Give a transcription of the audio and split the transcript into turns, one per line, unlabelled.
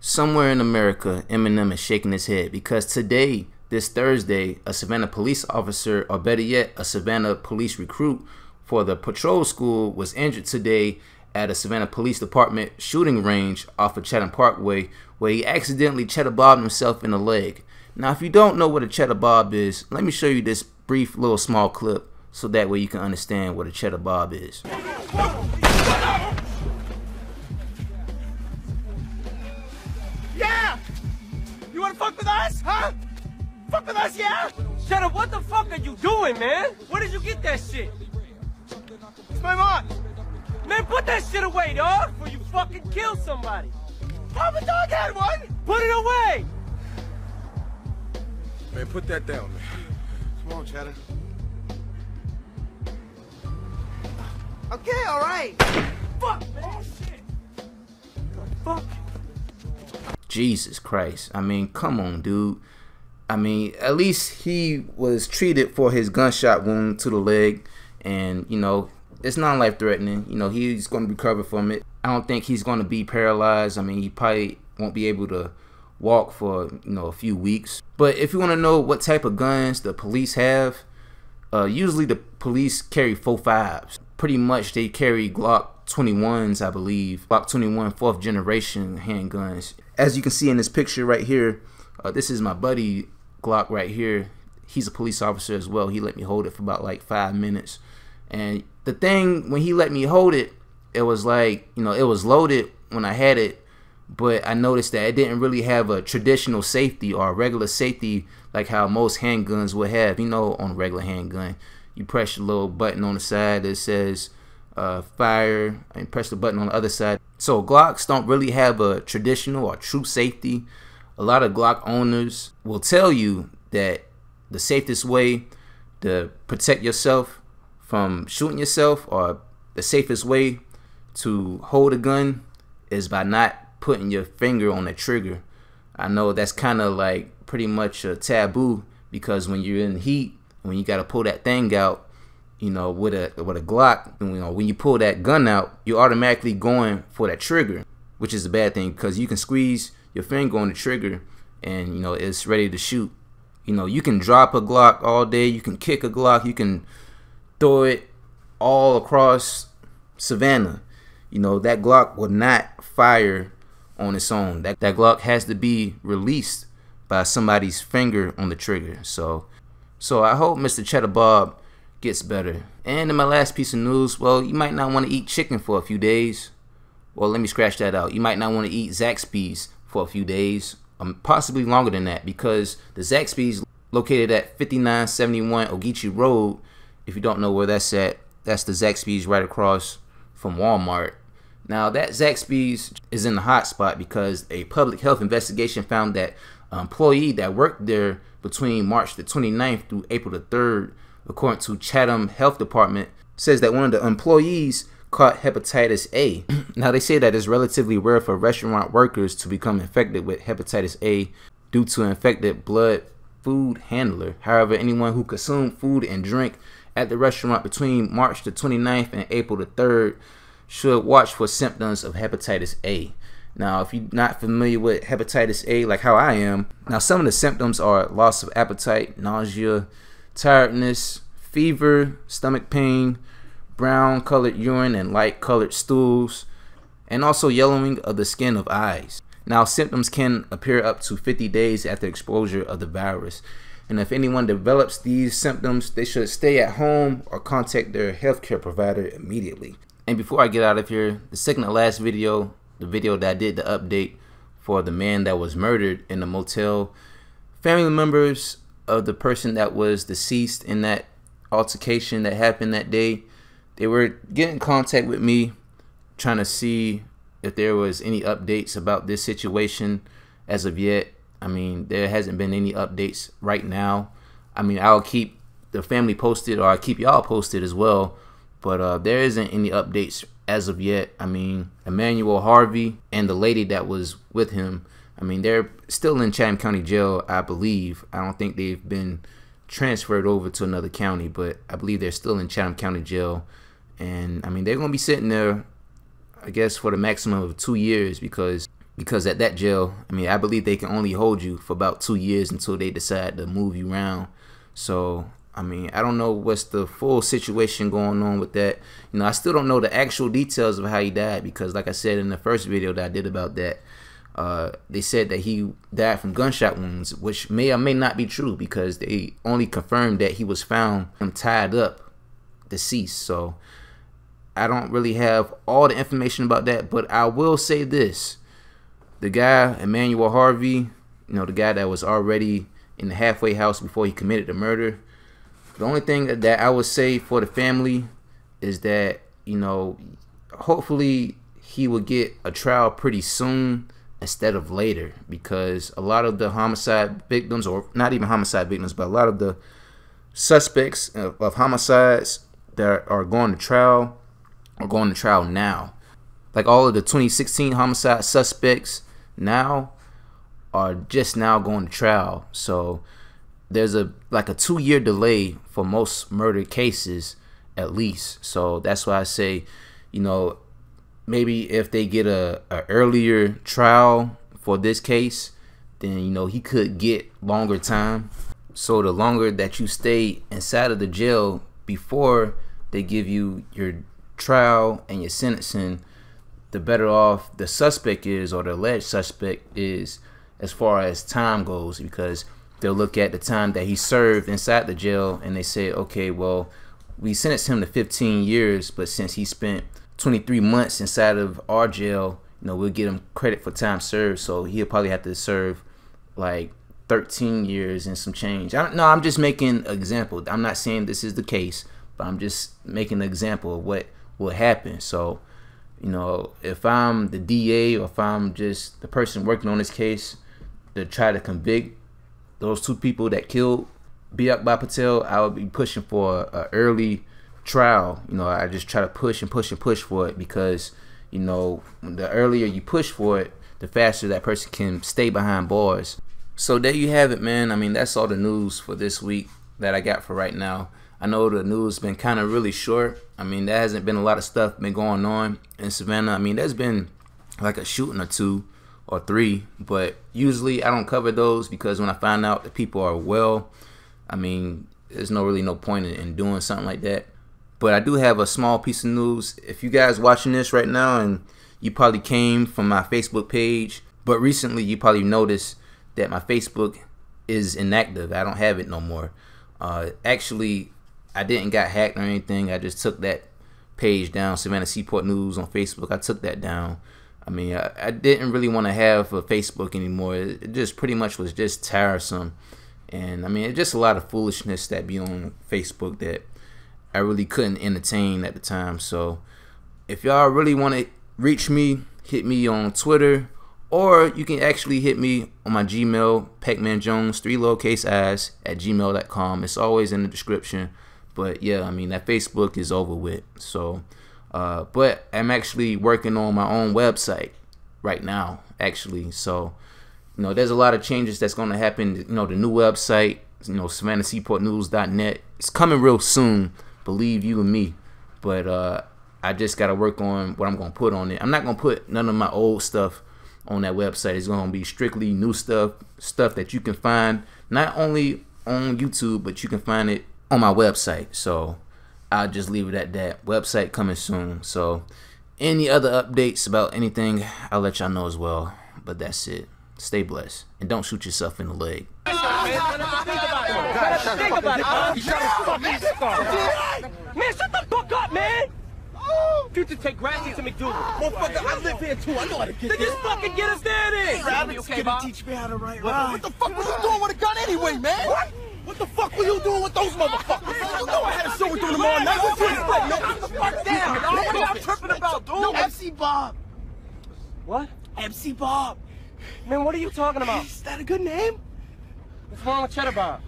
Somewhere in America, Eminem is shaking his head because today, this Thursday, a Savannah police officer, or better yet, a Savannah police recruit for the patrol school was injured today at a Savannah Police Department shooting range off of Chatham Parkway, where he accidentally cheddar bobbed himself in the leg. Now, if you don't know what a cheddar bob is, let me show you this brief little small clip so that way you can understand what a cheddar bob is.
Yeah! You wanna fuck with us, huh? Fuck with us, yeah? Cheddar, what the fuck are you doing, man? Where did you get that shit? It's my mom. Man, put that shit away, dog, before you fucking kill somebody. Papa Dog had one! Put it away!
Man, put that down, man. Come on, Cheddar.
Okay, alright. Fuck, man, shit. Fuck.
Jesus Christ. I mean, come on, dude. I mean, at least he was treated for his gunshot wound to the leg. And, you know, it's not life-threatening. You know, he's going to recover from it. I don't think he's going to be paralyzed. I mean, he probably won't be able to walk for, you know, a few weeks. But if you want to know what type of guns the police have, usually the police carry 4.5s. Pretty much they carry Glock 21s, I believe. Glock 21 4th generation handguns. As you can see in this picture right here, this is my buddy Glock right here. He's a police officer as well. He let me hold it for about like 5 minutes. And the thing, when he let me hold it, it was like, you know, it was loaded when I had it, but I noticed that it didn't really have a traditional safety or a regular safety like how most handguns would have. You know, on a regular handgun, you press your little button on the side that says fire, and press the button on the other side. So Glocks don't really have a traditional or true safety. A lot of Glock owners will tell you that the safest way to protect yourself from shooting yourself, or the safest way to hold a gun, is by not putting your finger on the trigger. I know that's kind of like pretty much a taboo, because when you're in heat, when you got to pull that thing out, you know, with a Glock, you know, when you pull that gun out, you're automatically going for that trigger, which is a bad thing, because you can squeeze your finger on the trigger and, you know, it's ready to shoot. You know, you can drop a Glock all day, you can kick a Glock, you can throw it all across Savannah. You know, that Glock will not fire on its own. That Glock has to be released by somebody's finger on the trigger. So I hope Mr. Cheddar Bob gets better. And in my last piece of news, well, you might not want to eat chicken for a few days. Well, let me scratch that out. You might not want to eat Zaxby's for a few days, possibly longer than that, because the Zaxby's located at 5971 Ogeechee Road. If you don't know where that's at, that's the Zaxby's right across from Walmart. Now, that Zaxby's is in the hot spot because a public health investigation found that an employee that worked there between March the 29th through April the 3rd, according to Chatham Health Department, says that one of the employees caught Hepatitis A. Now, they say that it's relatively rare for restaurant workers to become infected with Hepatitis A due to infected blood food handler. However, anyone who consumed food and drink at the restaurant between March the 29th and April the 3rd should watch for symptoms of Hepatitis A. Now, if you're not familiar with Hepatitis A like how I am, now some of the symptoms are loss of appetite, nausea, tiredness, fever, stomach pain, brown colored urine and light colored stools, and also yellowing of the skin of eyes. Now, symptoms can appear up to 50 days after exposure of the virus. And if anyone develops these symptoms, they should stay at home or contact their healthcare provider immediately. And before I get out of here, the second to last video, the video that I did the update for the man that was murdered in the motel, family members of the person that was deceased in that altercation that happened that day, they were getting in contact with me, trying to see if there was any updates about this situation. As of yet, I mean, there hasn't been any updates right now. I mean, I'll keep the family posted, or I'll keep y'all posted as well, but there isn't any updates as of yet. I mean, Emmanuel Harvey and the lady that was with him, I mean, they're still in Chatham County Jail, I believe. I don't think they've been transferred over to another county, but I believe they're still in Chatham County Jail. And I mean, they're going to be sitting there, I guess, for the maximum of 2 years, because because at that jail, I mean, I believe they can only hold you for about 2 years until they decide to move you around. So I mean, I don't know what's the full situation going on with that. You know, I still don't know the actual details of how he died, because like I said in the first video that I did about that, they said that he died from gunshot wounds, which may or may not be true, because they only confirmed that he was found tied up, deceased. So I don't really have all the information about that, but I will say this. The guy, Emmanuel Harvey, you know, the guy that was already in the halfway house before he committed the murder, the only thing that I would say for the family is that, you know, hopefully he will get a trial pretty soon instead of later, because a lot of the homicide victims, or not even homicide victims, but a lot of the suspects of homicides that are going to trial are going to trial now. Like all of the 2016 homicide suspects now are just now going to trial. So there's like a 2-year delay for most murder cases at least. So that's why I say, you know, maybe if they get a earlier trial for this case, then, you know, he could get longer time. So the longer that you stay inside of the jail before they give you your trial and your sentencing, the better off the suspect is, or the alleged suspect is, as far as time goes, because they'll look at the time that he served inside the jail and they say, okay, well, we sentenced him to 15 years, but since he spent 23 months inside of our jail, you know, we'll get him credit for time served, so he'll probably have to serve like 13 years and some change. No, I'm just making an example. I'm not saying this is the case, but I'm just making an example of what will happen. So, you know, if I'm the DA, or if I'm just the person working on this case to try to convict those 2 people that killed Biakba Patel, I would be pushing for an early trial. You know, I just try to push and push and push for it, because, you know, the earlier you push for it, the faster that person can stay behind bars. So there you have it, man. I mean, that's all the news for this week that I got for right now. I know the news been kind of really short. I mean, there hasn't been a lot of stuff been going on in Savannah. I mean, there's been like a shooting or 2 or 3, but usually I don't cover those, because when I find out that people are well, I mean, there's really no point in doing something like that. But I do have a small piece of news. If you guys watching this right now, and you probably came from my Facebook page, but recently you probably noticed that my Facebook is inactive. I don't have it no more. Actually, I didn't get hacked or anything. I just took that page down, Savannah Seaport News on Facebook. I took that down. I mean, I didn't really want to have a Facebook anymore. It just pretty much was just tiresome. And I mean, it's just a lot of foolishness that be on Facebook that I really couldn't entertain at the time. So if y'all really want to reach me, hit me on Twitter, or you can actually hit me on my Gmail, pacmanjonesiii, 3 lowercase i's, @gmail.com. It's always in the description. But yeah, I mean, that Facebook is over with. So, but I'm actually working on my own website right now, actually. So, you know, there's a lot of changes that's going to happen. You know, the new website, you know, SavannahSeaportNews.net. It's coming real soon, believe you and me. But I just got to work on what I'm going to put on it. I'm not going to put none of my old stuff on that website. It's going to be strictly new stuff that you can find not only on YouTube, but you can find it on my website. So I'll just leave it at that. Website coming soon. So any other updates about anything, I'll let y'all know as well. But that's it. Stay blessed, and don't shoot yourself in the leg.
Man, shut the fuck up, man! Future take Grassy to McDougal. Motherfucker, I live here too. I know how to get there. Then just fucking get us there then!
Rabbit's gonna teach me how to ride. What the fuck were you doing with a gun anyway, man? What the fuck were you doing with those motherfuckers? You know I had a show with them tomorrow night. What you expect? No, get the fuck down. What are you tripping about, dude? No, MC Bob.
What?
MC Bob.
Man, what are you talking about?
Is that a good name?
What's wrong with Cheddar Bob?